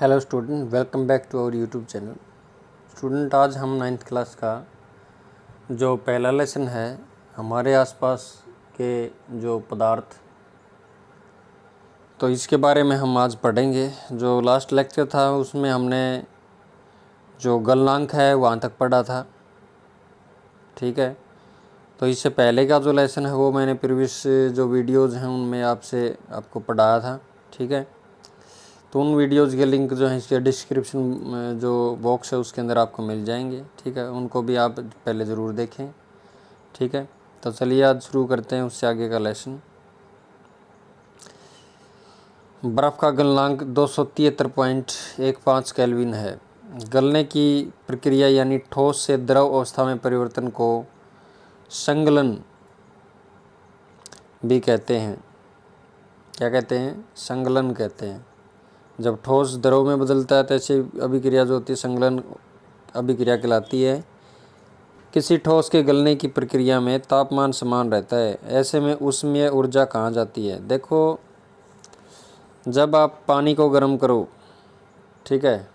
Hello student, welcome back to our YouTube channel. Student, आज हम 9th class का जो पहला लेसन है हमारे आसपास के जो पदार्थ, तो इसके बारे में हम आज पढ़ेंगे। जो लास्ट लेक्चर था उसमें हमने जो गलनांक है वहाँ तक पढ़ा था, ठीक है। तो इससे पहले का जो लेसन है वो मैंने प्रीवियस जो वीडियोज़ हैं उनमें आपको पढ़ाया था, ठीक है। तो उन वीडियोज़ के लिंक जो है इसके डिस्क्रिप्शन में जो बॉक्स है उसके अंदर आपको मिल जाएंगे, ठीक है। उनको भी आप पहले ज़रूर देखें, ठीक है। तो चलिए आज शुरू करते हैं उससे आगे का लेसन। बर्फ़ का गलनांक 273.15 केल्विन है। गलने की प्रक्रिया यानी ठोस से द्रव अवस्था में परिवर्तन को संगलन भी कहते हैं। क्या कहते हैं? संगलन कहते हैं। जब ठोस द्रव में बदलता है तो ऐसी अभिक्रिया जो होती है संगलन अभिक्रिया कहलाती है। किसी ठोस के गलने की प्रक्रिया में तापमान समान रहता है, ऐसे में ऊष्मीय ऊर्जा कहाँ जाती है? देखो, जब आप पानी को गर्म करो, ठीक है,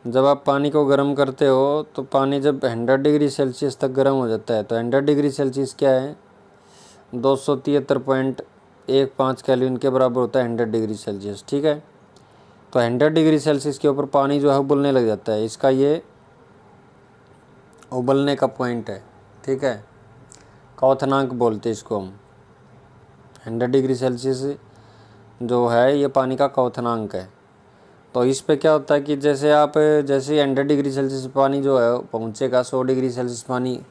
जब आप पानी को गर्म करते हो तो पानी जब 100 डिग्री सेल्सियस तक गर्म हो जाता है तो 100 डिग्री सेल्सियस क्या है? 273.15 केल्विन के बराबर होता है 100 डिग्री सेल्सियस, ठीक है। तो 100 डिग्री सेल्सियस के ऊपर पानी जो है उबलने लग जाता है। इसका ये उबलने का पॉइंट है, ठीक है। क्वथनांक बोलते हैं इसको हम। 100 डिग्री सेल्सियस जो है ये पानी का क्वथनांक है। तो इस पे क्या होता है कि जैसे 100 डिग्री सेल्सियस पानी जो है पहुँचेगा 100 डिग्री सेल्सियस पानी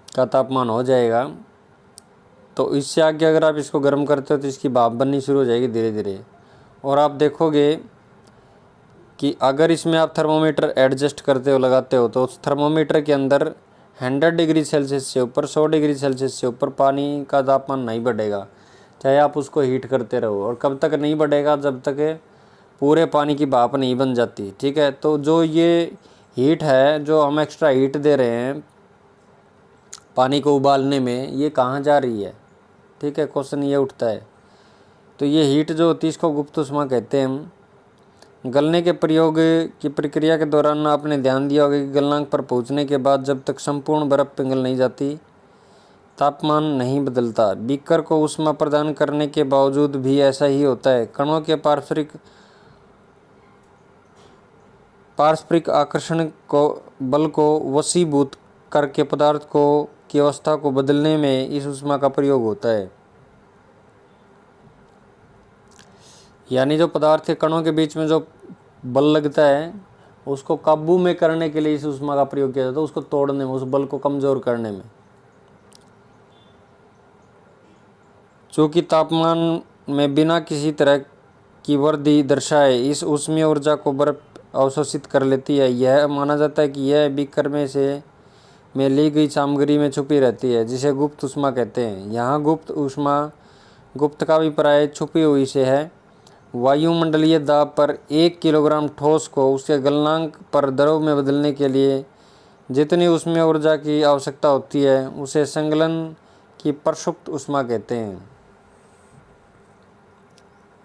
का तापमान हो जाएगा, तो इससे आगे अगर आप इसको गर्म करते हो तो इसकी भाप बननी शुरू हो जाएगी धीरे धीरे। और आप देखोगे कि अगर इसमें आप थर्मोमीटर एडजस्ट करते हो, लगाते हो, तो उस थर्मोमीटर के अंदर 100 डिग्री सेल्सियस से ऊपर 100 डिग्री सेल्सियस से ऊपर पानी का तापमान नहीं बढ़ेगा, चाहे आप उसको हीट करते रहो। और कब तक नहीं बढ़ेगा? जब तक पूरे पानी की भाप नहीं बन जाती, ठीक है। तो जो ये हीट है, जो हम एक्स्ट्रा हीट दे रहे हैं पानी को उबालने में, ये कहाँ जा रही है? ठीक है, क्वेश्चन ये उठता है। तो ये हीट जो होती है इसको गुप्त ऊष्मा कहते हैं हम। गलने के प्रयोग की प्रक्रिया के दौरान आपने ध्यान दिया होगा कि गलनांक पर पहुंचने के बाद जब तक संपूर्ण बर्फ़ पिघल नहीं जाती तापमान नहीं बदलता। बीकर को ऊष्मा प्रदान करने के बावजूद भी ऐसा ही होता है। कणों के पारस्परिक आकर्षण को बल को वशीभूत करके पदार्थ को की अवस्था को बदलने में इस ऊष्मा का प्रयोग होता है। यानी जो पदार्थ के कणों के बीच में जो बल लगता है उसको काबू में करने के लिए इस ऊष्मा का प्रयोग किया जाता है, उसको तोड़ने में, उस बल को कमज़ोर करने में। चूँकि तापमान में बिना किसी तरह की वृद्धि दर्शाए इस ऊष्मीय ऊर्जा को बर्फ अवशोषित कर लेती है। यह माना जाता है कि यह बीकर में ली गई सामग्री में छुपी रहती है, जिसे गुप्त ऊष्मा कहते हैं। यहाँ गुप्त ऊष्मा, गुप्त का अभिप्राय छुपी हुई से है। वायुमंडलीय दाब पर 1 किलोग्राम ठोस को उसके गलनांक पर द्रव में बदलने के लिए जितनी ऊष्मीय ऊर्जा की आवश्यकता होती है उसे संगलन की प्रसुप्त ऊष्मा कहते हैं,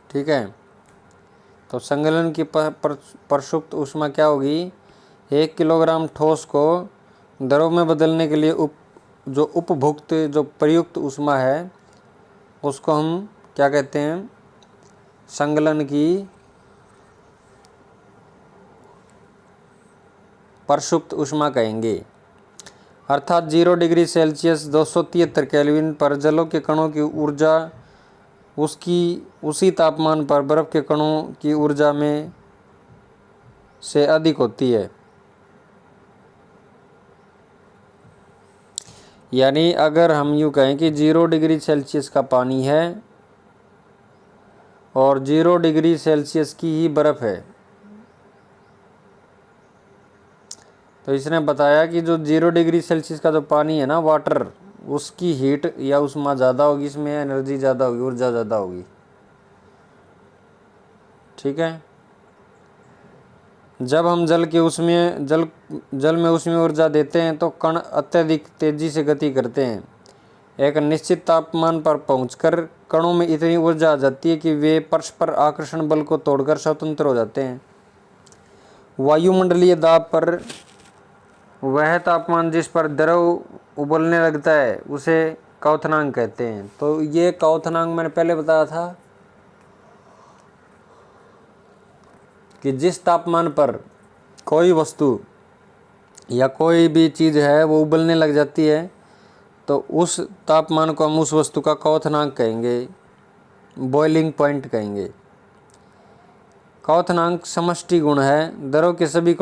ठीक है। तो संगलन की प्रसुप्त ऊष्मा क्या होगी? 1 किलोग्राम ठोस को द्रव में बदलने के लिए उपभुक्त जो प्रयुक्त ऊष्मा है उसको हम क्या कहते हैं? संगलन की प्रसुप्त ऊष्मा कहेंगे। अर्थात 0 डिग्री सेल्सियस 273 केल्विन पर जलों के कणों की ऊर्जा उसी तापमान पर बर्फ के कणों की ऊर्जा में से अधिक होती है। यानी अगर हम यूँ कहें कि 0 डिग्री सेल्सियस का पानी है और 0 डिग्री सेल्सियस की ही बर्फ़ है, तो इसने बताया कि जो 0 डिग्री सेल्सियस का जो पानी है ना, वाटर, उसकी हीट या ऊष्मा ज़्यादा होगी, इसमें एनर्जी ज़्यादा होगी, ऊर्जा ज़्यादा होगी, ठीक है। जब हम जल में ऊष्मीय ऊर्जा देते हैं तो कण अत्यधिक तेज़ी से गति करते हैं। एक निश्चित तापमान पर पहुंचकर कणों में इतनी ऊर्जा आ जाती है कि वे परस्पर आकर्षण बल को तोड़कर स्वतंत्र हो जाते हैं। वायुमंडलीय दाब पर वह तापमान जिस पर द्रव उबलने लगता है उसे क्वथनांक कहते हैं। तो ये क्वथनांक मैंने पहले बताया था कि जिस तापमान पर कोई वस्तु या कोई भी चीज़ है वो उबलने लग जाती है तो उस तापमान को हम उस वस्तु का क्वथनांक कहेंगे, बॉइलिंग पॉइंट कहेंगे। क्वथनांक समष्टि गुण है। द्रव के सभी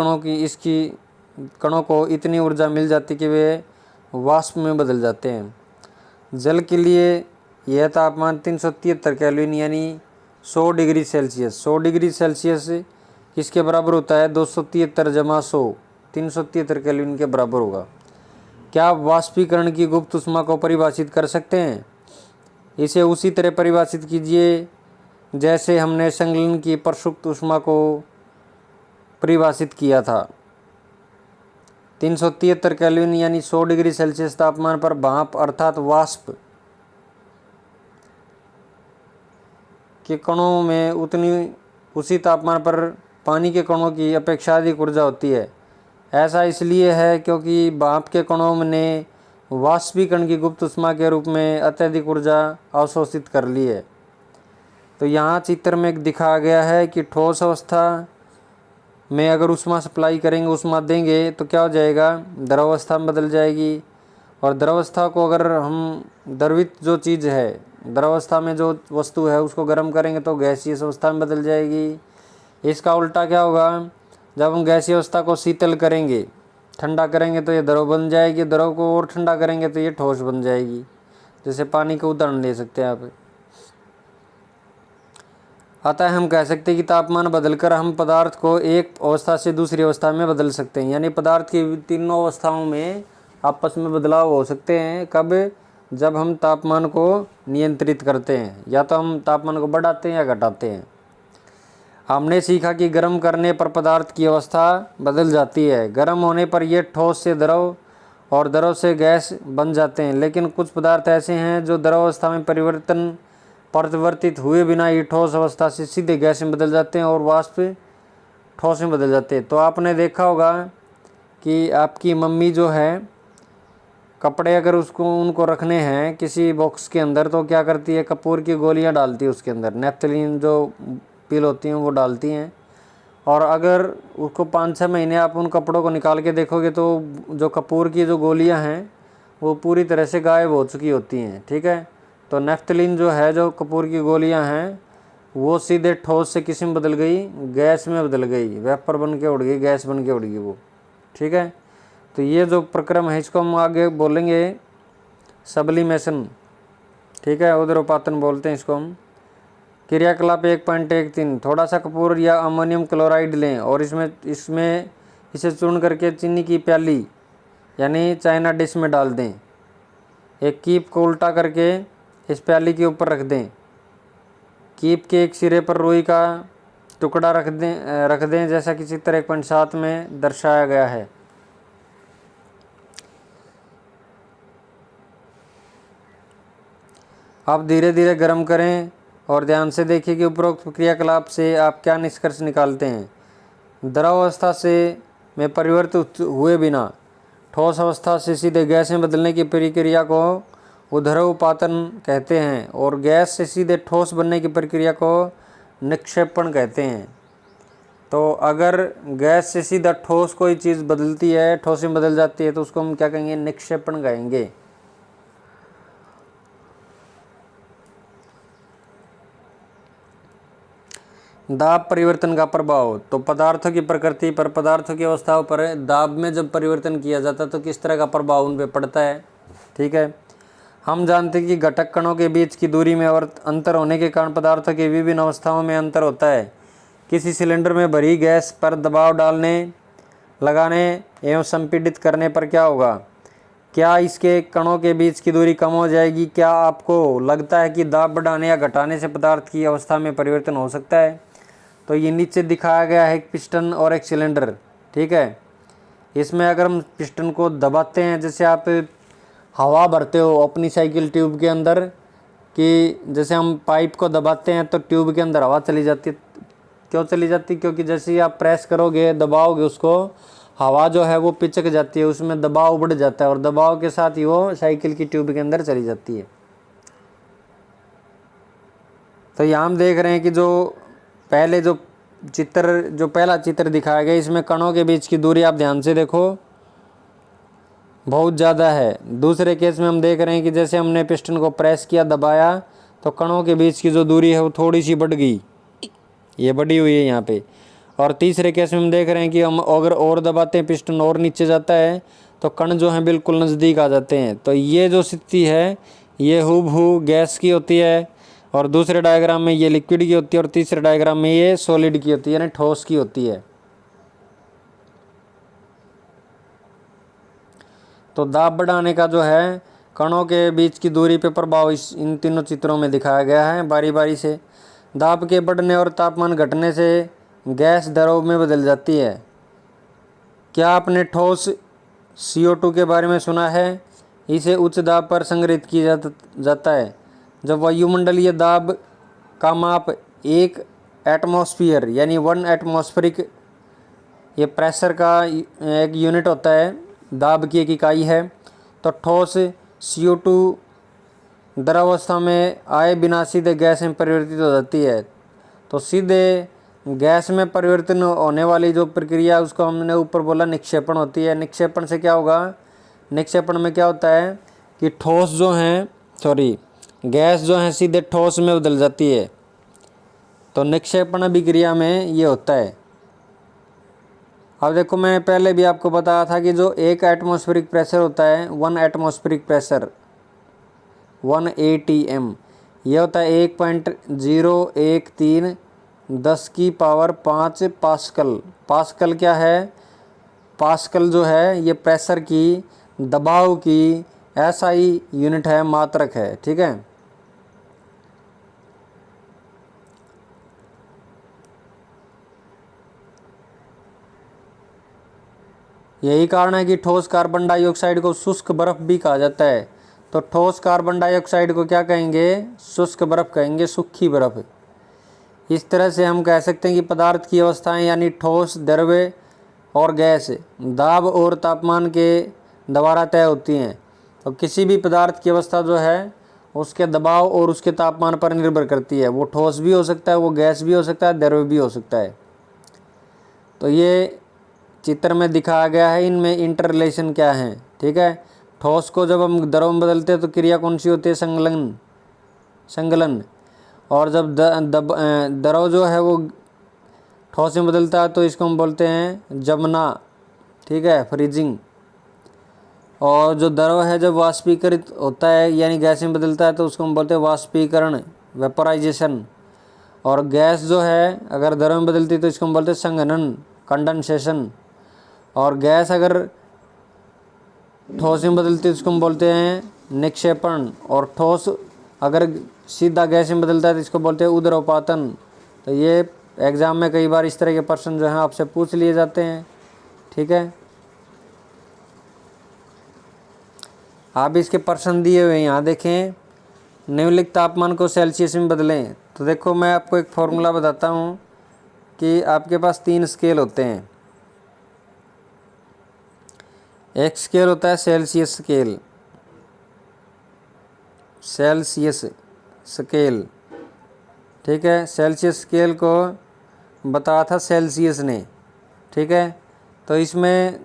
कणों को इतनी ऊर्जा मिल जाती कि वे वाष्प में बदल जाते हैं। जल के लिए यह तापमान 373 केल्विन यानी 100 डिग्री सेल्सियस। 100 डिग्री सेल्सियस किसके बराबर होता है? 273 जमा 100, 373 केल्विन के बराबर होगा। क्या आप वाष्पीकरण की गुप्त ऊष्मा को परिभाषित कर सकते हैं? इसे उसी तरह परिभाषित कीजिए जैसे हमने संघनन की प्रसुप्त ऊष्मा को परिभाषित किया था। 373 केल्विन यानी 100 डिग्री सेल्सियस तापमान पर भाप अर्थात वाष्प के कणों में उसी तापमान पर पानी के कणों की अपेक्षा अधिक ऊर्जा होती है। ऐसा इसलिए है क्योंकि भाप के कणों ने वाष्पीकरण की गुप्त ऊष्मा के रूप में अत्यधिक ऊर्जा अवशोषित कर ली है। तो यहाँ चित्र में दिखाया गया है कि ठोस अवस्था में अगर ऊष्मा सप्लाई करेंगे, ऊष्मा देंगे तो क्या हो जाएगा? द्रव अवस्था में बदल जाएगी। और द्रव अवस्था को अगर हम द्रवित जो चीज़ है, द्रव अवस्था में जो वस्तु है उसको गर्म करेंगे तो गैसीय अवस्था में बदल जाएगी। इसका उल्टा क्या होगा? जब हम गैसीय अवस्था को शीतल करेंगे, ठंडा करेंगे तो ये द्रव बन जाएगी। द्रव को और ठंडा करेंगे तो ये ठोस बन जाएगी। जैसे पानी का उदाहरण ले सकते हैं आप। अतः हम कह सकते हैं कि तापमान बदलकर हम पदार्थ को एक अवस्था से दूसरी अवस्था में बदल सकते हैं। यानी पदार्थ की तीनों अवस्थाओं में आपस में बदलाव हो सकते हैं। कब? जब हम तापमान को नियंत्रित करते हैं, या तो हम तापमान को बढ़ाते हैं या घटाते हैं। हमने सीखा कि गर्म करने पर पदार्थ की अवस्था बदल जाती है। गर्म होने पर यह ठोस से द्रव और द्रव से गैस बन जाते हैं। लेकिन कुछ पदार्थ ऐसे हैं जो द्रव अवस्था में परिवर्तित हुए बिना ही ठोस अवस्था से सीधे गैस में बदल जाते हैं और वाष्प ठोस में बदल जाते हैं। तो आपने देखा होगा कि आपकी मम्मी जो है, कपड़े अगर उनको रखने हैं किसी बॉक्स के अंदर तो क्या करती है? कपूर की गोलियां डालती है उसके अंदर, नेफ्थलीन जो पील होती हैं वो डालती हैं। और अगर उसको 5-6 महीने आप उन कपड़ों को निकाल के देखोगे तो जो कपूर की जो गोलियां हैं वो पूरी तरह से गायब हो चुकी होती हैं। ठीक है, तो नेफ्थलीन जो है, जो कपूर की गोलियां हैं, वो सीधे ठोस से किस में बदल गई? गैस में बदल गई, वेपर बन के उड़ गई, गैस बन के उड़ गई वो। ठीक है, तो ये जो प्रक्रम है इसको हम आगे बोलेंगे सब्लिमेशन। ठीक है, उदरोपातन बोलते हैं इसको हम। क्रियाकलाप 1.13। थोड़ा सा कपूर या अमोनियम क्लोराइड लें और इसे चूर्ण करके चीनी की प्याली यानी चाइना डिश में डाल दें। एक कीप को उल्टा करके इस प्याली के ऊपर रख दें। कीप के एक सिरे पर रुई का टुकड़ा रख दें जैसा कि चित्र 1.7 में दर्शाया गया है। अब धीरे धीरे गर्म करें और ध्यान से देखिए कि उपरोक्त क्रियाकलाप से आप क्या निष्कर्ष निकालते हैं। द्रव अवस्था में परिवर्तित हुए बिना ठोस अवस्था से सीधे गैस में बदलने की प्रक्रिया को उदरोपातन कहते हैं और गैस से सीधे ठोस बनने की प्रक्रिया को निक्षेपण कहते हैं। तो अगर गैस से सीधा ठोस कोई चीज़ बदलती है, ठोस में बदल जाती है, तो उसको हम क्या कहेंगे? निक्षेपण कहेंगे। दाब परिवर्तन का प्रभाव। तो पदार्थों की प्रकृति पर, पदार्थों की अवस्थाओं पर दाब में जब परिवर्तन किया जाता है तो किस तरह का प्रभाव उन पर पड़ता है। ठीक है, हम जानते हैं कि घटक कणों के बीच की दूरी में अंतर होने के कारण पदार्थों की विभिन्न अवस्थाओं में अंतर होता है। किसी सिलेंडर में भरी गैस पर दबाव लगाने एवं संपीड़ित करने पर क्या होगा? क्या इसके कणों के बीच की दूरी कम हो जाएगी? क्या आपको लगता है कि दाब बढ़ाने या घटाने से पदार्थ की अवस्था में परिवर्तन हो सकता है? तो ये नीचे दिखाया गया है एक पिस्टन और एक सिलेंडर। ठीक है, इसमें अगर हम पिस्टन को दबाते हैं, जैसे आप हवा भरते हो अपनी साइकिल ट्यूब के अंदर, कि जैसे हम पाइप को दबाते हैं तो ट्यूब के अंदर हवा चली जाती है। क्यों चली जाती? क्योंकि जैसे ही आप प्रेस करोगे, दबाओगे उसको, हवा जो है वो पिचक जाती है, उसमें दबाव बढ़ जाता है और दबाव के साथ ही वो साइकिल की ट्यूब के अंदर चली जाती है। तो यहाँ हम देख रहे हैं कि जो पहले जो पहला चित्र दिखाया गया, इसमें कणों के बीच की दूरी आप ध्यान से देखो बहुत ज़्यादा है। दूसरे केस में हम देख रहे हैं कि जैसे हमने पिस्टन को प्रेस किया, दबाया, तो कणों के बीच की जो दूरी है वो थोड़ी सी बढ़ गई, ये बढ़ी हुई है यहाँ पे। और तीसरे केस में हम देख रहे हैं कि हम अगर और दबाते हैं, पिस्टन और नीचे जाता है, तो कण जो हैं बिल्कुल नज़दीक आ जाते हैं। तो ये जो स्थिति है ये हूबहू गैस की होती है, और दूसरे डायग्राम में ये लिक्विड की होती है, और तीसरे डायग्राम में ये सॉलिड की होती है, यानी ठोस की होती है। तो दाब बढ़ाने का जो है कणों के बीच की दूरी पे प्रभाव इन तीनों चित्रों में दिखाया गया है बारी बारी से। दाब के बढ़ने और तापमान घटने से गैस द्रव में बदल जाती है। क्या आपने ठोस CO2 के बारे में सुना है? इसे उच्च दाब पर संग्रहित किया जाता है। जब वायुमंडलीय दाब का माप 1 एटमॉस्फेयर यानी 1 एटमॉस्फेरिक, ये प्रेशर का एक यूनिट होता है, दाब की एक इकाई है। तो ठोस CO2 द्रवावस्था में आए बिना सीधे गैस में परिवर्तित हो जाती है। तो सीधे गैस में परिवर्तन होने वाली जो प्रक्रिया उसको हमने ऊपर बोला निक्षेपण होती है। निक्षेपण से क्या होगा? निक्षेपण में क्या होता है कि ठोस जो हैं गैस जो है सीधे ठोस में बदल जाती है। तो निक्षेपण अभिक्रिया में ये होता है। अब देखो, मैंने पहले भी आपको बताया था कि जो 1 एटमॉस्फेरिक प्रेशर होता है, 1 एटमॉस्फेरिक प्रेशर 1 ATM, ये होता है 1.013 10⁵ पास्कल। पास्कल क्या है? पास्कल जो है ये प्रेशर की, दबाव की SI यूनिट है, मात्रक है, ठीक है। यही कारण है कि ठोस कार्बन डाइऑक्साइड को शुष्क बर्फ भी कहा जाता है। तो ठोस कार्बन डाइऑक्साइड को क्या कहेंगे? शुष्क बर्फ कहेंगे, सूखी बर्फ। इस तरह से हम कह सकते हैं कि पदार्थ की अवस्थाएं यानी ठोस, द्रव्य और गैस दाब और तापमान के द्वारा तय होती हैं। तो किसी भी पदार्थ की अवस्था जो है उसके दबाव और उसके तापमान पर निर्भर करती है। वो ठोस भी हो सकता है, वो गैस भी हो सकता है, द्रव्य भी हो सकता है। तो ये चित्र में दिखाया गया है, इनमें इंटर रिलेशन क्या है, ठीक है। ठोस को जब हम द्रव में बदलते हैं तो क्रिया कौन सी होती है? संगलन। और जब द्रव जो है वो ठोस में बदलता है तो इसको हम बोलते हैं जमना, ठीक है, फ्रीजिंग। और जो द्रव है जब वाष्पीकृत होता है यानी गैस में बदलता है तो उसको हम बोलते हैं वाष्पीकरण, वेपोराइजेशन। और गैस जो है अगर द्रव में बदलती है तो इसको हम बोलते हैं संघनन, कंडेंसेशन। और गैस अगर ठोस में बदलती है तो उसको हम बोलते हैं निक्षेपण। और ठोस अगर सीधा गैस में बदलता है तो इसको बोलते हैं ऊर्ध्वपातन। तो ये एग्ज़ाम में कई बार इस तरह के प्रश्न जो हैं आपसे पूछ लिए जाते हैं, ठीक है। आप इसके प्रश्न दिए हुए यहाँ देखें, निम्नलिखित तापमान को सेल्सियस में बदलें। तो देखो, मैं आपको एक फॉर्मूला बताता हूँ कि आपके पास 3 स्केल होते हैं। एक स्केल होता है सेल्सियस स्केल, ठीक है। सेल्सियस स्केल को बताया था सेल्सियस ने, ठीक है। तो इसमें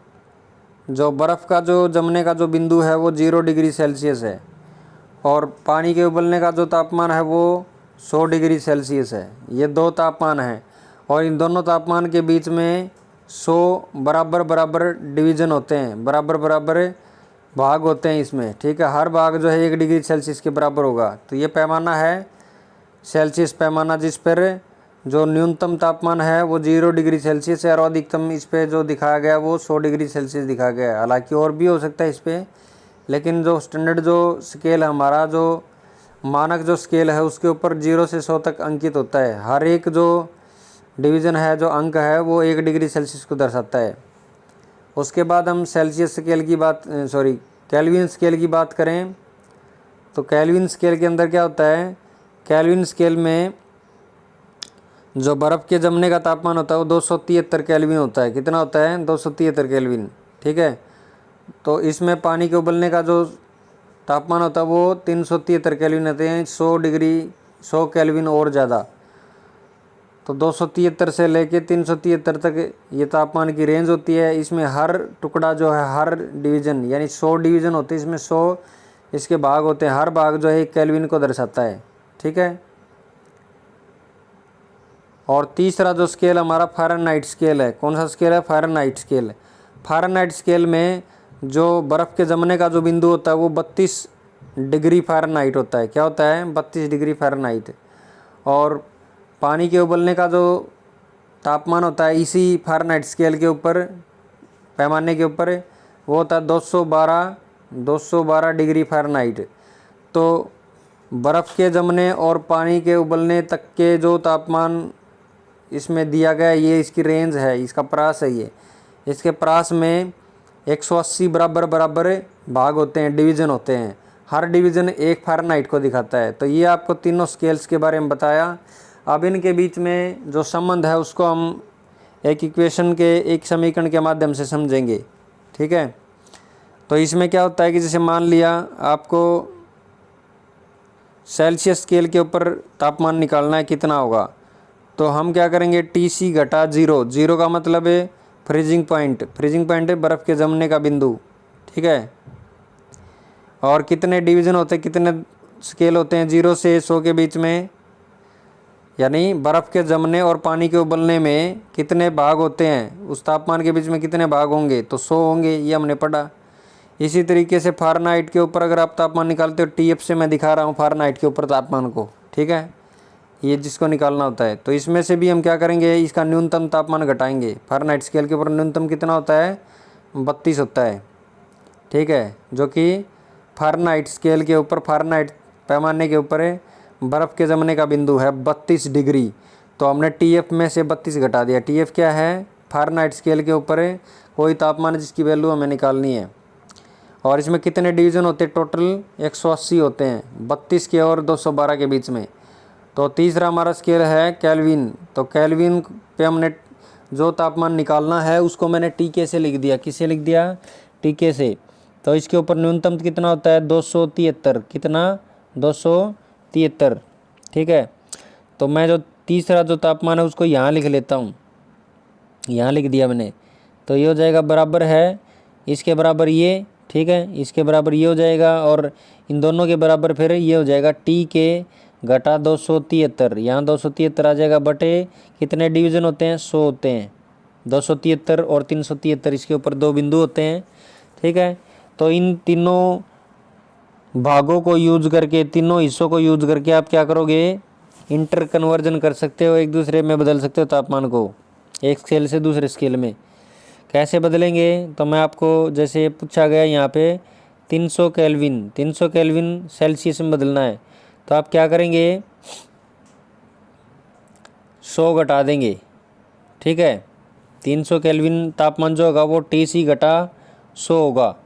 जो बर्फ़ का जो जमने का जो बिंदु है वो 0 डिग्री सेल्सियस है, और पानी के उबलने का जो तापमान है वो 100 डिग्री सेल्सियस है। ये 2 तापमान हैं, और इन दोनों तापमान के बीच में 100 बराबर बराबर डिवीज़न होते हैं, बराबर बराबर भाग होते हैं इसमें, ठीक है। हर भाग जो है 1 डिग्री सेल्सियस के बराबर होगा। तो ये पैमाना है सेल्सियस पैमाना, जिस पर जो न्यूनतम तापमान है वो 0 डिग्री सेल्सियस है, और अधिकतम इस पर जो दिखाया गया वो 100 डिग्री सेल्सियस दिखाया गया है। हालांकि और भी हो सकता है इस पर, लेकिन जो स्टैंडर्ड जो स्केल है हमारा, जो मानक जो स्केल है उसके ऊपर 0 से 100 तक अंकित होता है। हर एक जो डिवीज़न है, जो अंक है, वो 1 डिग्री सेल्सियस को दर्शाता है। उसके बाद हम सेल्सियस स्केल की बात केल्विन स्केल की बात करें तो केल्विन स्केल के अंदर क्या होता है, केल्विन स्केल में जो बर्फ़ के जमने का तापमान होता है वो 273 केल्विन होता है। कितना होता है? 273 केल्विन। ठीक है। तो इसमें पानी के उबलने का जो तापमान होता है वो 373 केल्विन होते हैं, 100 केल्विन और ज़्यादा। तो 273 से लेके 373 तक ये तापमान की रेंज होती है। इसमें हर टुकड़ा जो है, हर डिवीज़न यानी 100 डिवीज़न होते हैं, इसमें 100 इसके भाग होते हैं। हर भाग जो है 1 केल्विन को दर्शाता है। ठीक है। और तीसरा जो स्केल हमारा फ़ारेनहाइट स्केल है। कौन सा स्केल है? Fahrenheit scale. फ़ारेनहाइट स्केल में जो बर्फ़ के जमने का जो बिंदु होता है वो 32 डिग्री फ़ारेनहाइट होता है। क्या होता है? 32 डिग्री फ़ारेनहाइट। और पानी के उबलने का जो तापमान होता है इसी फ़ारेनहाइट स्केल के ऊपर, पैमाने के ऊपर, वो होता है 212 डिग्री फ़ारेनहाइट। तो बर्फ़ के जमने और पानी के उबलने तक के जो तापमान इसमें दिया गया है, ये इसकी रेंज है, इसका प्रास है ये। इसके प्रास में 180 बराबर बराबर भाग होते हैं, डिवीज़न होते हैं। हर डिवीज़न 1 फ़ारेनहाइट को दिखाता है। तो ये आपको तीनों स्केल्स के बारे में बताया। अब इनके बीच में जो संबंध है उसको हम एक इक्वेशन के, एक समीकरण के माध्यम से समझेंगे। ठीक है। तो इसमें क्या होता है कि जैसे मान लिया आपको सेल्सियस स्केल के ऊपर तापमान निकालना है, कितना होगा, तो हम क्या करेंगे, TC घटा 0। 0 का मतलब है फ्रीजिंग पॉइंट। फ्रीजिंग पॉइंट है बर्फ़ के जमने का बिंदु। ठीक है। और कितने डिवीज़न होते हैं, कितने स्केल होते हैं 0 से 100 के बीच में, यानी बर्फ़ के जमने और पानी के उबलने में कितने भाग होते हैं, उस तापमान के बीच में कितने भाग होंगे, तो 100 होंगे। ये हमने पढ़ा। इसी तरीके से फ़ारेनहाइट के ऊपर अगर आप तापमान निकालते हो, TF से मैं दिखा रहा हूँ फ़ारेनहाइट के ऊपर तापमान को। ठीक है। ये जिसको निकालना होता है, तो इसमें से भी हम क्या करेंगे, इसका न्यूनतम तापमान घटाएंगे। फ़ारेनहाइट स्केल के ऊपर न्यूनतम कितना होता है? 32 होता है। ठीक है। जो कि फ़ारेनहाइट स्केल के ऊपर, फ़ारेनहाइट पैमाने के ऊपर बर्फ़ के जमने का बिंदु है 32 डिग्री। तो हमने TF में से 32 घटा दिया। TF क्या है? फ़ारेनहाइट स्केल के ऊपर कोई तापमान जिसकी वैल्यू हमें निकालनी है। और इसमें कितने डिवीज़न होते हैं? टोटल 180 होते हैं, 32 के और 212 के बीच में। तो तीसरा हमारा स्केल है केल्विन। तो केल्विन पे हमने जो तापमान निकालना है उसको मैंने TK से लिख दिया। किससे लिख दिया? TK से। तो इसके ऊपर न्यूनतम कितना होता है? 273। कितना? 273। ठीक है। तो मैं जो तीसरा जो तापमान है उसको यहाँ लिख लेता हूँ। यहाँ लिख दिया मैंने। तो ये हो जाएगा बराबर है इसके बराबर ये। ठीक है। इसके बराबर ये हो जाएगा और इन दोनों के बराबर फिर ये हो जाएगा TK घटा 273। यहाँ 273 आ जाएगा बटे कितने डिवीज़न होते हैं? 100 होते हैं। 273 और 373 इसके ऊपर 2 बिंदु होते हैं। ठीक है। तो इन तीनों भागों को यूज करके, तीनों हिस्सों को यूज करके आप क्या करोगे, इंटर कन्वर्जन कर सकते हो, एक दूसरे में बदल सकते हो तापमान को, एक स्केल से दूसरे स्केल में। कैसे बदलेंगे? तो मैं आपको, जैसे पूछा गया यहाँ पे 300 केल्विन सेल्सियस में बदलना है, तो आप क्या करेंगे, 100 घटा देंगे। ठीक है। 300 केल्विन तापमान जो होगा वो TC घटा 100 होगा।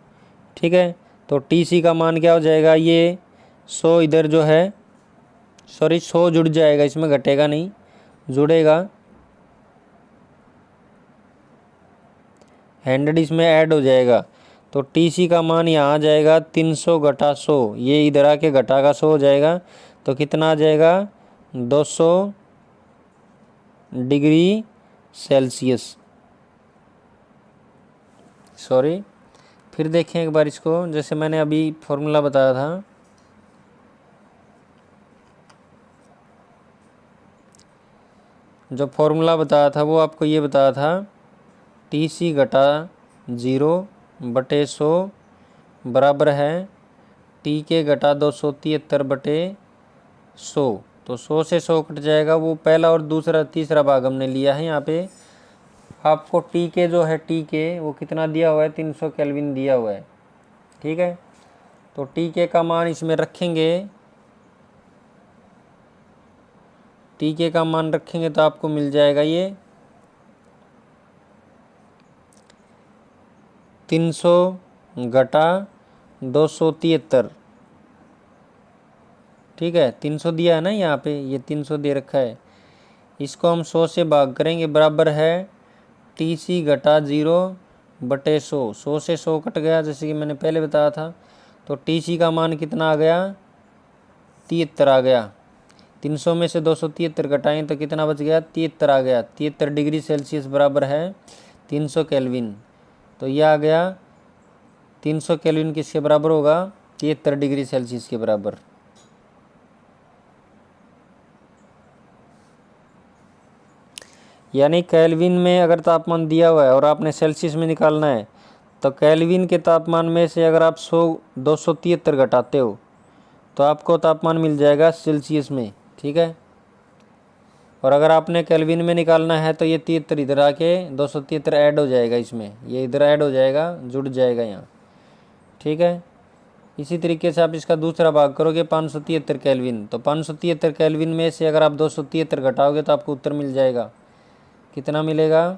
ठीक है। तो TC का मान क्या हो जाएगा, ये 100 इधर जो है, सॉरी 100 जुड़ जाएगा, इसमें घटेगा नहीं, जुड़ेगा, 100 इसमें ऐड हो जाएगा। तो TC का मान यहाँ आ जाएगा 300 घटा 100, ये इधर आके घटा का 100 हो जाएगा। तो कितना आ जाएगा, 200 डिग्री सेल्सियस। सॉरी, फिर देखें एक बार इसको, जैसे मैंने अभी फॉर्मूला बताया था, जो फॉर्मूला बताया था वो आपको ये बताया था, TC घटा 0 बटे 100 बराबर है TK घटा 273 बटे 100। तो 100 से 100 कट जाएगा, वो पहला और दूसरा तीसरा भाग हमने लिया है। यहाँ पे आपको TK जो है, TK वो कितना दिया हुआ है, 300 केल्विन दिया हुआ है। ठीक है। तो TK का मान इसमें रखेंगे, TK का मान रखेंगे तो आपको मिल जाएगा ये 300 घटा 273, ठीक है। 300 दिया है ना यहाँ पे, ये 300 दे रखा है। इसको हम 100 से भाग करेंगे, बराबर है TC घटा 0/100। 100 से 100 कट गया, जैसे कि मैंने पहले बताया था। तो TC का मान कितना आ गया, 73 आ गया। 300 में से 273 घटाएं तो कितना बच गया, 73 आ गया। 73 डिग्री सेल्सियस बराबर है 300 केल्विन। तो यह आ गया 300 केल्विन किसके बराबर होगा, 73 डिग्री सेल्सियस के बराबर। यानी केल्विन में अगर तापमान दिया हुआ है और आपने सेल्सियस में निकालना है, तो केल्विन के तापमान में से अगर आप 273 घटाते हो तो आपको तापमान मिल जाएगा सेल्सियस में, ठीक है। और अगर आपने केल्विन में निकालना है तो ये 73 इधर आके 273 ऐड हो जाएगा इसमें, ये इधर ऐड हो जाएगा, जुड़ जाएगा यहाँ, ठीक है। इसी तरीके से आप इसका दूसरा भाग करोगे 573 केल्विन, तो 573 केल्विन में से अगर आप 273 घटाओगे तो आपको उत्तर मिल जाएगा, कितना मिलेगा,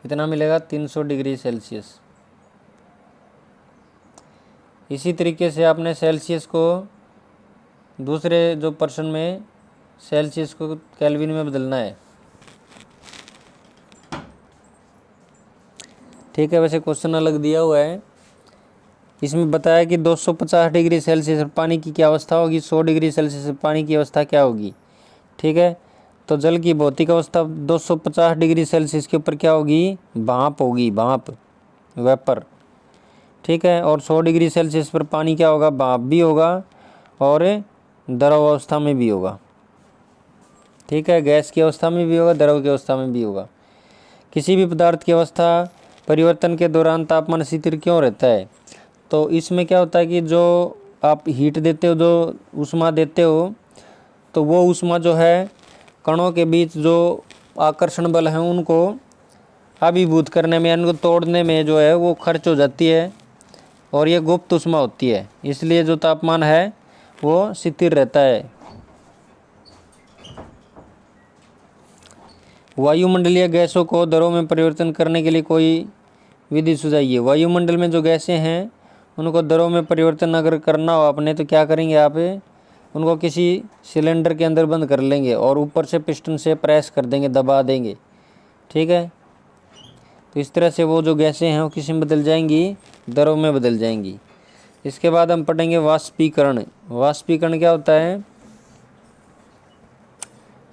कितना मिलेगा, 300 डिग्री सेल्सियस। इसी तरीके से आपने सेल्सियस को दूसरे जो पर्सन में सेल्सियस को केल्विन में बदलना है, ठीक है। वैसे क्वेश्चन अलग दिया हुआ है, इसमें बताया कि 250 डिग्री सेल्सियस पर पानी की क्या अवस्था होगी, 100 डिग्री सेल्सियस पर पानी की अवस्था क्या होगी, ठीक है। तो जल की भौतिक अवस्था 250 डिग्री सेल्सियस के ऊपर क्या होगी, भाप होगी, भाप, वेपर, ठीक है। और 100 डिग्री सेल्सियस पर पानी क्या होगा, भाप भी होगा और द्रव अवस्था में भी होगा, ठीक है। गैस की अवस्था में भी होगा, द्रव की अवस्था में भी होगा। किसी भी पदार्थ की अवस्था परिवर्तन के दौरान तापमान स्थिर क्यों रहता है, तो इसमें क्या होता है कि जो आप हीट देते हो, जो ऊष्मा देते हो, तो वो ऊष्मा जो है कणों के बीच जो आकर्षण बल है उनको अभिभूत करने में, उनको तोड़ने में जो है वो खर्च हो जाती है, और ये गुप्त ऊष्मा होती है, इसलिए जो तापमान है वो स्थिर रहता है। वायुमंडलीय गैसों को द्रव में परिवर्तन करने के लिए कोई विधि सुझाइए। वायुमंडल में जो गैसें हैं उनको द्रव में परिवर्तन अगर करना हो आपने, तो क्या करेंगे आप, उनको किसी सिलेंडर के अंदर बंद कर लेंगे और ऊपर से पिस्टन से प्रेस कर देंगे, दबा देंगे, ठीक है। तो इस तरह से वो जो गैसें हैं वो किसी में बदल जाएंगी, द्रव में बदल जाएंगी। इसके बाद हम पढ़ेंगे वाष्पीकरण। वाष्पीकरण क्या होता है,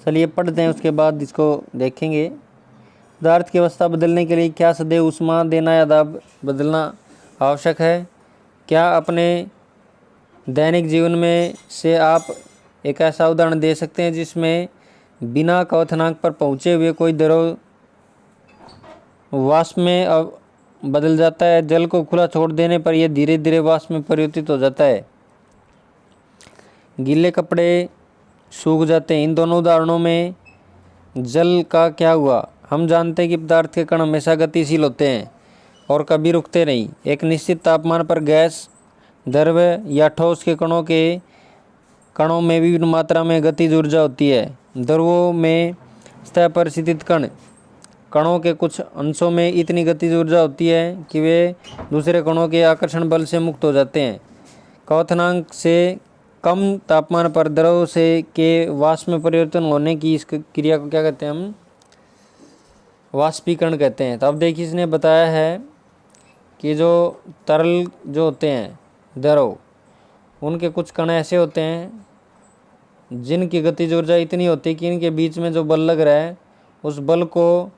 चलिए पढ़ते हैं, उसके बाद इसको देखेंगे। पदार्थ की अवस्था बदलने के लिए क्या सदैव ऊष्मा देना या दाब बदलना आवश्यक है। क्या अपने दैनिक जीवन में से आप एक ऐसा उदाहरण दे सकते हैं जिसमें बिना क्वथनांक पर पहुँचे हुए कोई द्रव वाष्प में बदल जाता है। जल को खुला छोड़ देने पर यह धीरे धीरे वाष्प में परिवर्तित हो जाता है। गीले कपड़े सूख जाते हैं। इन दोनों उदाहरणों में जल का क्या हुआ। हम जानते हैं कि पदार्थ के कण हमेशा गतिशील होते हैं और कभी रुकते नहीं। एक निश्चित तापमान पर गैस, द्रव या ठोस के कणों में विभिन्न मात्रा में गतिज ऊर्जा होती है। द्रवों में सतह पर स्थित कणों के कुछ अंशों में इतनी गतिज ऊर्जा होती है कि वे दूसरे कणों के आकर्षण बल से मुक्त हो जाते हैं। क्वथनांक से कम तापमान पर द्रव से के वाष्प में परिवर्तन होने की इस क्रिया को क्या कहते हैं, हम वाष्पीकरण कहते हैं। तो अब देखिए, इसने बताया है कि जो तरल जो होते हैं द्रव, उनके कुछ कण ऐसे होते हैं जिनकी गतिज ऊर्जा इतनी होती है कि इनके बीच में जो बल लग रहा है उस बल को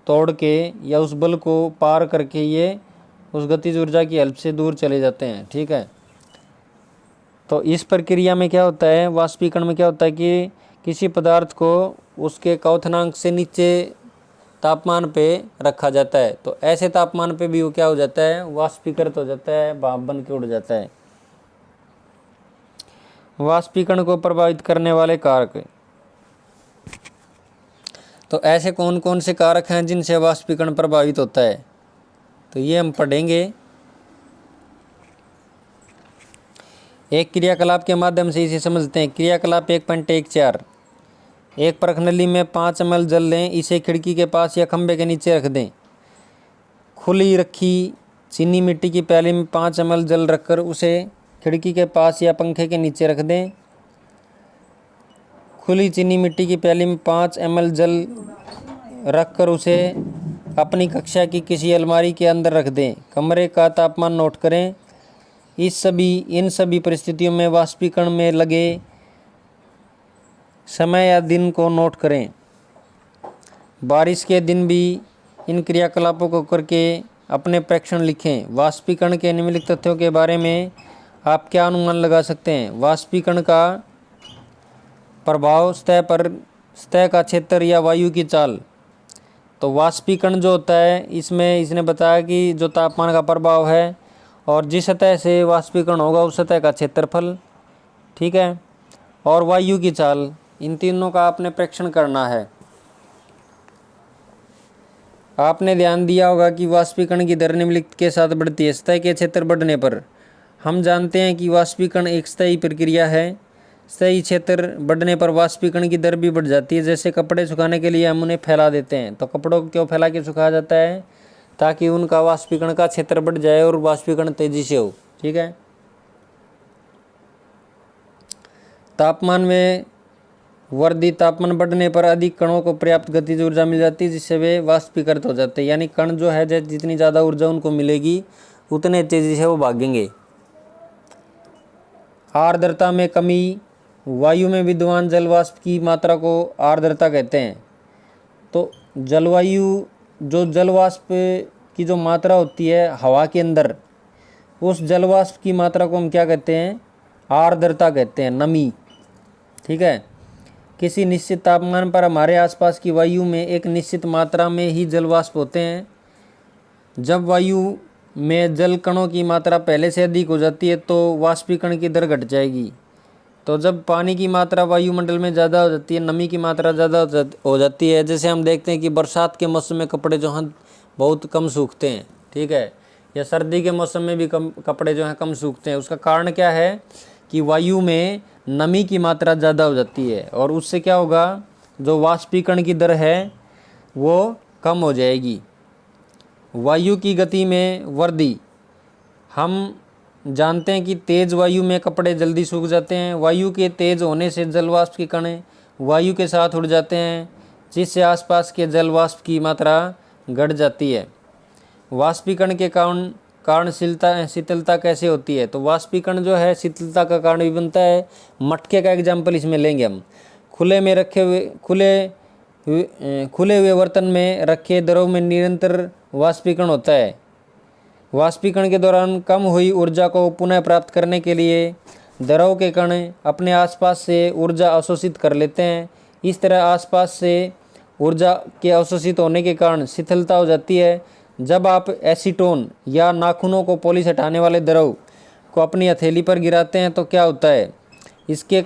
तोड़ के या उस बल को पार करके ये उस गतिज ऊर्जा की हेल्प से दूर चले जाते हैं, ठीक है। तो इस प्रक्रिया में क्या होता है, वाष्पीकरण में क्या होता है कि किसी पदार्थ को उसके क्वथनांक से नीचे तापमान पे रखा जाता है। तो ऐसे तापमान पे भी वो क्या हो जाता है, वाष्पीकृत हो जाता है, भाप बन के उड़ जाता है। वाष्पीकरण को प्रभावित करने वाले कारक। तो ऐसे कौन कौन से कारक हैं जिनसे वाष्पीकरण प्रभावित होता है, तो ये हम पढ़ेंगे। एक क्रियाकलाप के माध्यम से इसे समझते हैं। क्रियाकलाप 1.14। एक परखनली में 5 ml जल लें, इसे खिड़की के पास या खंभे के नीचे रख दें। खुली रखी चीनी मिट्टी की प्याली में 5 ml जल रखकर उसे खिड़की के पास या पंखे के नीचे रख दें। खुली चीनी मिट्टी की प्याली में 5 ml जल रखकर उसे अपनी कक्षा की किसी अलमारी के अंदर रख दें। कमरे का तापमान नोट करें। इन सभी परिस्थितियों में वाष्पीकरण में लगे समय या दिन को नोट करें। बारिश के दिन भी इन क्रियाकलापों को करके अपने प्रेक्षण लिखें। वाष्पीकरण के निम्नलिखित तथ्यों के बारे में आप क्या अनुमान लगा सकते हैं? वाष्पीकरण का प्रभाव सतह का क्षेत्र या वायु की चाल। तो वाष्पीकरण जो होता है इसमें इसने बताया कि जो तापमान का प्रभाव है और जिस सतह से वाष्पीकरण होगा उस सतह का क्षेत्रफल, ठीक है, और वायु की चाल, इन तीनों का आपने प्रेक्षण करना है। आपने ध्यान दिया होगा कि वाष्पीकरण की दर निम्नलिखित के साथ बढ़ती है। सतह के क्षेत्र बढ़ने पर हम जानते हैं कि वाष्पीकरण एक स्थायी प्रक्रिया है। स्थायी क्षेत्र बढ़ने पर वाष्पीकरण की दर भी बढ़ जाती है। जैसे कपड़े सुखाने के लिए हम उन्हें फैला देते हैं, तो कपड़ों को क्यों फैला के सुखाया जाता है? ताकि उनका वाष्पीकरण का क्षेत्र बढ़ जाए और वाष्पीकरण तेजी से हो, ठीक है। तापमान में वृद्धि, तापमान बढ़ने पर अधिक कणों को पर्याप्त गतिज ऊर्जा मिल जाती है जिससे वे वाष्पीकृत हो जाते हैं। यानी कण जो है जितनी ज़्यादा ऊर्जा उनको मिलेगी उतने तेजी से वो भागेंगे। आर्द्रता में कमी, वायु में विद्यमान जल वाष्प की मात्रा को आर्द्रता कहते हैं। तो जल वाष्प की जो मात्रा होती है हवा के अंदर, उस जल वाष्प की मात्रा को हम क्या कहते हैं? आर्द्रता कहते हैं, नमी, ठीक है। किसी निश्चित तापमान पर हमारे आसपास की वायु में एक निश्चित मात्रा में ही जल वाष्प होते हैं। जब वायु में जल कणों की मात्रा पहले से अधिक हो जाती है तो वाष्पीकरण की दर घट जाएगी। तो जब पानी की मात्रा वायुमंडल में ज़्यादा हो जाती है, नमी की मात्रा ज़्यादा हो जाती है, जैसे हम देखते हैं कि बरसात के मौसम में कपड़े जो हैं बहुत कम सूखते हैं, ठीक है, या सर्दी के मौसम में भी कपड़े जो हैं कम सूखते हैं। उसका कारण क्या है कि वायु में नमी की मात्रा ज़्यादा हो जाती है और उससे क्या होगा, जो वाष्पीकरण की दर है वो कम हो जाएगी। वायु की गति में वृद्धि, हम जानते हैं कि तेज वायु में कपड़े जल्दी सूख जाते हैं। वायु के तेज होने से जल वाष्प के कण वायु के साथ उड़ जाते हैं जिससे आसपास के जल वाष्प की मात्रा घट जाती है। वाष्पीकरण के कारण शीतलता कैसे होती है? तो वाष्पीकरण जो है शीतलता का कारण भी बनता है। मटके का एग्जाम्पल इसमें लेंगे हम। खुले हुए बर्तन में रखे द्रव में निरंतर वाष्पीकरण होता है। वाष्पीकरण के दौरान कम हुई ऊर्जा को पुनः प्राप्त करने के लिए द्रव के कण अपने आसपास से ऊर्जा अवशोषित कर लेते हैं। इस तरह आसपास से ऊर्जा के अवशोषित होने के कारण शीतलता हो जाती है। जब आप एसीटोन या नाखूनों को पॉलिश हटाने वाले द्रव को अपनी हथेली पर गिराते हैं तो क्या होता है? इसके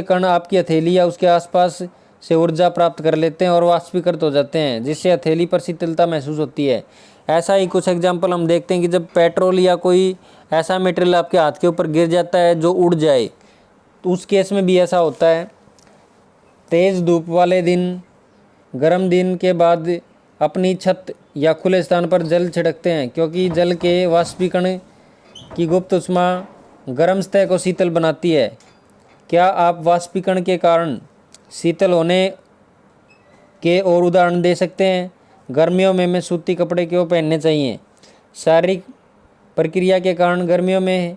कण आपकी हथेली या उसके आसपास से ऊर्जा प्राप्त कर लेते हैं और वाष्पीकृत हो जाते हैं जिससे हथेली पर शीतलता महसूस होती है। ऐसा ही कुछ एग्जाम्पल हम देखते हैं कि जब पेट्रोल या कोई ऐसा मटेरियल आपके हाथ के ऊपर गिर जाता है जो उड़ जाए, तो उस केस में भी ऐसा होता है। तेज़ धूप वाले दिन, गर्म दिन के बाद अपनी छत या खुले स्थान पर जल छिड़कते हैं क्योंकि जल के वाष्पीकरण की गुप्त ऊष्मा गर्म सतह को शीतल बनाती है। क्या आप वाष्पीकरण के कारण शीतल होने के और उदाहरण दे सकते हैं? गर्मियों में हमें सूती कपड़े क्यों पहनने चाहिए? शारीरिक प्रक्रिया के कारण गर्मियों में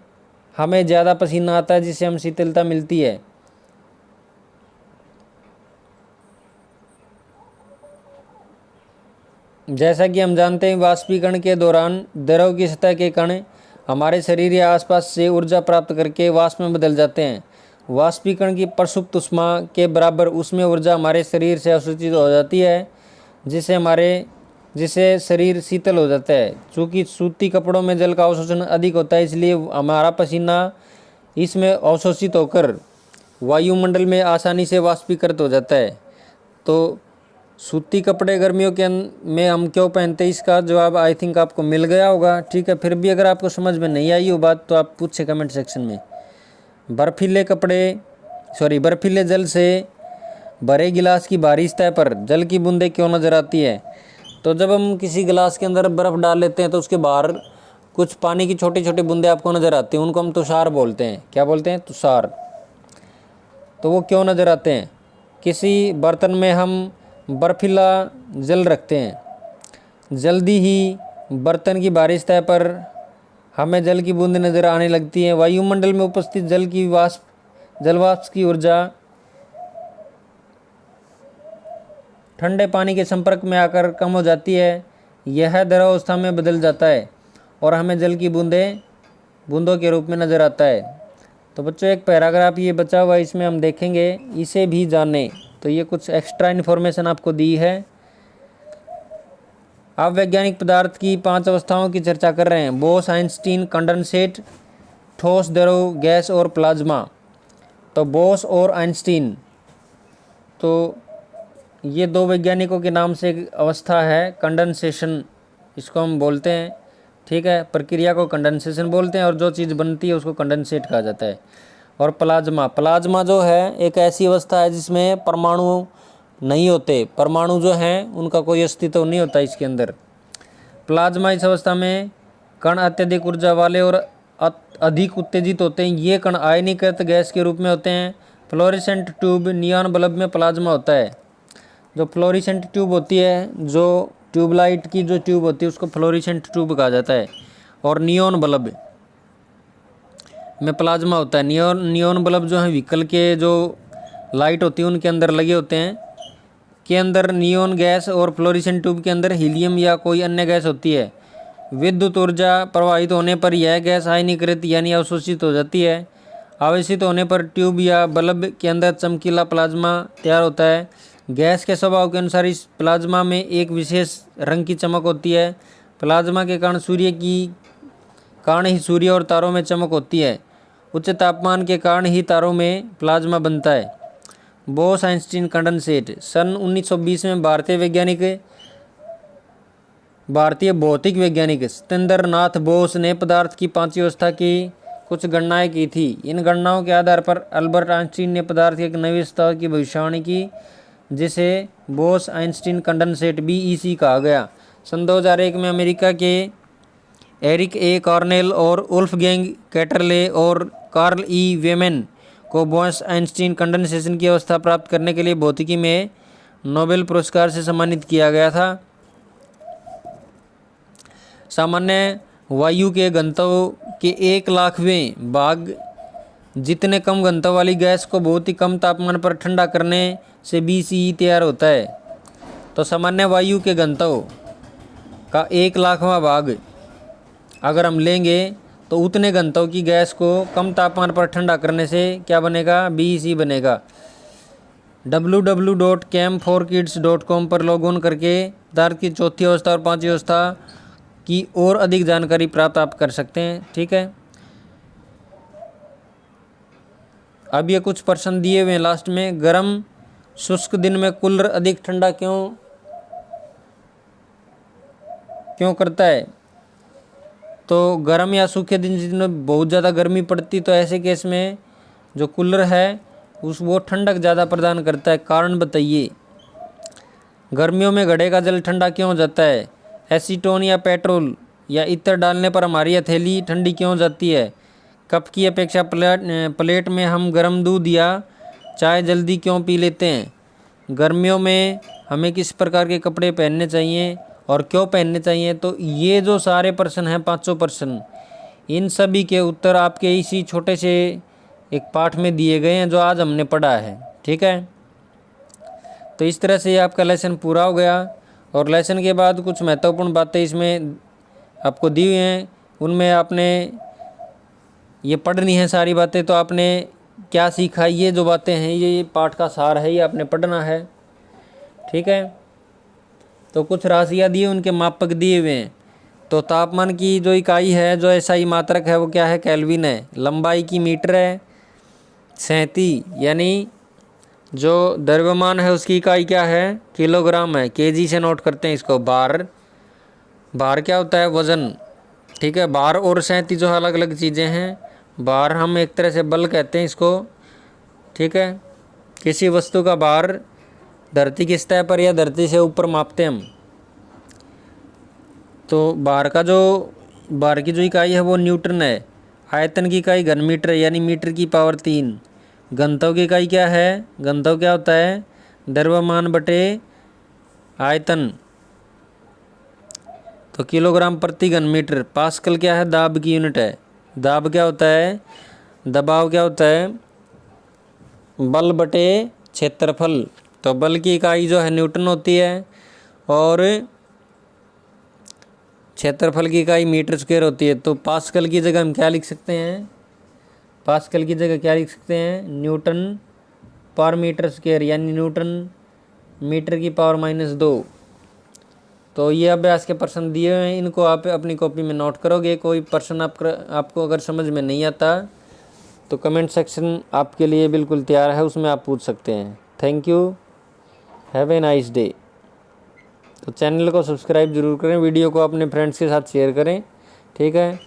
हमें ज़्यादा पसीना आता है जिससे हम शीतलता मिलती है। जैसा कि हम जानते हैं वाष्पीकरण के दौरान द्रव की सतह के कण हमारे शरीर या आसपास से ऊर्जा प्राप्त करके वाष्प में बदल जाते हैं। वाष्पीकरण की प्रसुप्त ऊष्मा के बराबर उसमें ऊर्जा हमारे शरीर से अवशोषित हो जाती है जिससे शरीर शीतल हो जाता है। चूँकि सूती कपड़ों में जल का अवशोषण अधिक होता है इसलिए हमारा पसीना इसमें अवशोषित होकर वायुमंडल में आसानी से वाष्पीकृत हो जाता है। तो सूती कपड़े गर्मियों के में हम क्यों पहनते हैं, इसका जवाब आई थिंक आपको मिल गया होगा। ठीक है, फिर भी अगर आपको समझ में नहीं आई हो बात तो आप पूछे कमेंट सेक्शन में। बर्फीले जल से भरे गिलास की भारी सतह पर जल की बूंदें क्यों नजर आती है? तो जब हम किसी गिलास के अंदर बर्फ़ डाल लेते हैं तो उसके बाहर कुछ पानी की छोटी छोटी बूंदें आपको नज़र आती हैं, उनको हम तुषार बोलते हैं। क्या बोलते हैं? तुषार। तो वो क्यों नज़र आते हैं? किसी बर्तन में हम बर्फीला जल रखते हैं, जल्दी ही बर्तन की बाहरी सतह पर हमें जल की बूंदें नज़र आने लगती हैं। वायुमंडल में उपस्थित जलवाष्प की ऊर्जा ठंडे पानी के संपर्क में आकर कम हो जाती है, यह द्रवावस्था में बदल जाता है और हमें जल की बूंदों के रूप में नज़र आता है। तो बच्चों एक पैराग्राफ ये बचा हुआ है, इसमें हम देखेंगे, इसे भी जानें। तो ये कुछ एक्स्ट्रा इन्फॉर्मेशन आपको दी है। आप वैज्ञानिक पदार्थ की 5 अवस्थाओं की चर्चा कर रहे हैं। बोस आइंस्टीन, कंडेंसेट, ठोस, द्रव, गैस और प्लाज्मा। तो बोस और आइंस्टीन, तो ये 2 वैज्ञानिकों के नाम से एक अवस्था है, कंडेंसेशन इसको हम बोलते हैं। ठीक है, प्रक्रिया को कंडेंसेशन बोलते हैं और जो चीज़ बनती है उसको कंडेंसेट कहा जाता है। और प्लाज्मा जो है एक ऐसी अवस्था है जिसमें परमाणु नहीं होते, परमाणु जो हैं उनका कोई अस्तित्व नहीं होता इसके अंदर। प्लाज्मा इस अवस्था में कण अत्यधिक ऊर्जा वाले और अधिक उत्तेजित होते हैं। ये कण आयनीकृत गैस के रूप में होते हैं। फ्लोरेसेंट ट्यूब, नियॉन बल्ब में प्लाज्मा होता है। जो फ्लोरेसेंट ट्यूब होती है, जो ट्यूबलाइट की जो ट्यूब होती है उसको फ्लोरेसेंट ट्यूब कहा जाता है। और नियॉन बल्ब में प्लाज्मा होता है। नियॉन बल्ब जो है व्हीकल के जो लाइट होती है उनके अंदर लगे होते हैं, के अंदर नियॉन गैस और फ्लोरेसेंट ट्यूब के अंदर हीलियम या कोई अन्य गैस होती है। विद्युत ऊर्जा प्रवाहित होने पर यह गैस आयनीकृत यानी अवशोषित हो जाती है। आवेशित होने पर ट्यूब या बल्ब के अंदर चमकीला प्लाज्मा तैयार होता है। गैस के स्वभाव के अनुसार इस प्लाज्मा में एक विशेष रंग की चमक होती है। प्लाज्मा के कारण ही सूर्य और तारों में चमक होती है। उच्च तापमान के कारण ही तारों में प्लाज्मा बनता है। Bose Einstein condensate. सन 1920 में भारतीय भौतिक वैज्ञानिक सत्येंद्र नाथ बोस ने पदार्थ की 5वीं अवस्था की कुछ गणनाएं की थी। इन गणनाओं के आधार पर अल्बर्ट आइंस्टीन ने पदार्थ की एक नई अवस्था की भविष्यवाणी की, जिसे बोस आइंस्टीन कंडेंसेट BEC कहा गया। सन 2001 में अमेरिका के एरिक ए कॉर्नेल और वुल्फगैंग कैटरले और कार्ल ई वेमेन को बोस आइंस्टीन कंडेंसेशन की अवस्था प्राप्त करने के लिए भौतिकी में नोबेल पुरस्कार से सम्मानित किया गया था। सामान्य वायु के घनत्व के 1,00,000वें भाग जितने कम घनत्व वाली गैस को बहुत ही कम तापमान पर ठंडा करने से BCE तैयार होता है। तो सामान्य वायु के घनत्व का 1,00,000वां भाग अगर हम लेंगे तो उतने घनत्व की गैस को कम तापमान पर ठंडा करने से क्या बनेगा? BEC बनेगा। www.chem4kids.com पर लॉग ऑन करके पदार्थ की 4थी अवस्था और 5वीं अवस्था की और अधिक जानकारी प्राप्त आप कर सकते हैं। ठीक है, अब ये कुछ प्रश्न दिए हुए हैं लास्ट में। गर्म शुष्क दिन में कूलर अधिक ठंडा क्यों करता है? तो गर्म या सूखे दिन जिसमें बहुत ज़्यादा गर्मी पड़ती तो ऐसे केस में जो कूलर है वो ठंडक ज़्यादा प्रदान करता है। कारण बताइए। गर्मियों में घड़े का जल ठंडा क्यों हो जाता है? एसीटोन या पेट्रोल या इत्र डालने पर हमारी हथेली ठंडी क्यों हो जाती है? कप की अपेक्षा प्लेट में हम गर्म दूध या चाय जल्दी क्यों पी लेते हैं? गर्मियों में हमें किस प्रकार के कपड़े पहनने चाहिए और क्यों पहनने चाहिए? तो ये जो सारे प्रश्न हैं, 500 प्रश्न, इन सभी के उत्तर आपके इसी छोटे से एक पाठ में दिए गए हैं जो आज हमने पढ़ा है। ठीक है, तो इस तरह से आपका लेसन पूरा हो गया। और लेसन के बाद कुछ महत्वपूर्ण बातें इसमें आपको दी हुई हैं, उनमें आपने ये पढ़नी है सारी बातें। तो आपने क्या सीखा, ये जो बातें हैं ये पाठ का सार है, ये आपने पढ़ना है। ठीक है, तो कुछ राशियाँ दी उनके मापक दिए हुए हैं। तो तापमान की जो इकाई है, जो SI मात्रक है, वो क्या है? केल्विन है। लंबाई की मीटर है। 37 यानी जो द्रव्यमान है उसकी इकाई क्या है? किलोग्राम है। KG से नोट करते हैं इसको। भार क्या होता है? वजन। ठीक है, भार और 37 जो अलग अलग चीज़ें हैं। भार हम एक तरह से बल कहते हैं इसको। ठीक है, किसी वस्तु का भार धरती की सतह पर या धरती से ऊपर मापते हैं हम। तो बाहर की जो इकाई है वो न्यूटन है। आयतन की इकाई घन मीटर है, यानी मीटर की पावर 3। घनत्व की इकाई क्या है? घनत्व क्या होता है? द्रव्यमान बटे आयतन, तो किलोग्राम प्रति घन मीटर। पास्कल क्या है? दाब की यूनिट है। दाब क्या होता है? दबाव क्या होता है? बल बटे क्षेत्रफल। तो बल की इकाई जो है न्यूटन होती है और क्षेत्रफल की इकाई मीटर स्क्वायर होती है। तो पास्कल की जगह हम क्या लिख सकते हैं? पास्कल की जगह क्या लिख सकते हैं? न्यूटन पर मीटर स्क्वायर, यानी न्यूटन मीटर की पावर -2। तो ये अभ्यास के प्रश्न दिए हुए हैं, इनको आप अपनी कॉपी में नोट करोगे। कोई प्रश्न आपको अगर समझ में नहीं आता तो कमेंट सेक्शन आपके लिए बिल्कुल तैयार है, उसमें आप पूछ सकते हैं। Thank you, have a nice day. तो चैनल को सब्सक्राइब जरूर करें, वीडियो को अपने फ्रेंड्स के साथ शेयर करें, ठीक है।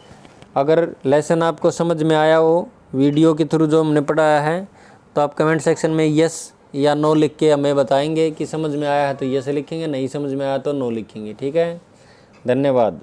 अगर लेसन आपको समझ में आया हो वीडियो के थ्रू जो हमने पढ़ाया है, तो आप कमेंट सेक्शन में यस या नो लिख के हमें बताएंगे कि समझ में आया है तो यस लिखेंगे, नहीं समझ में आया तो नो लिखेंगे, ठीक है। धन्यवाद।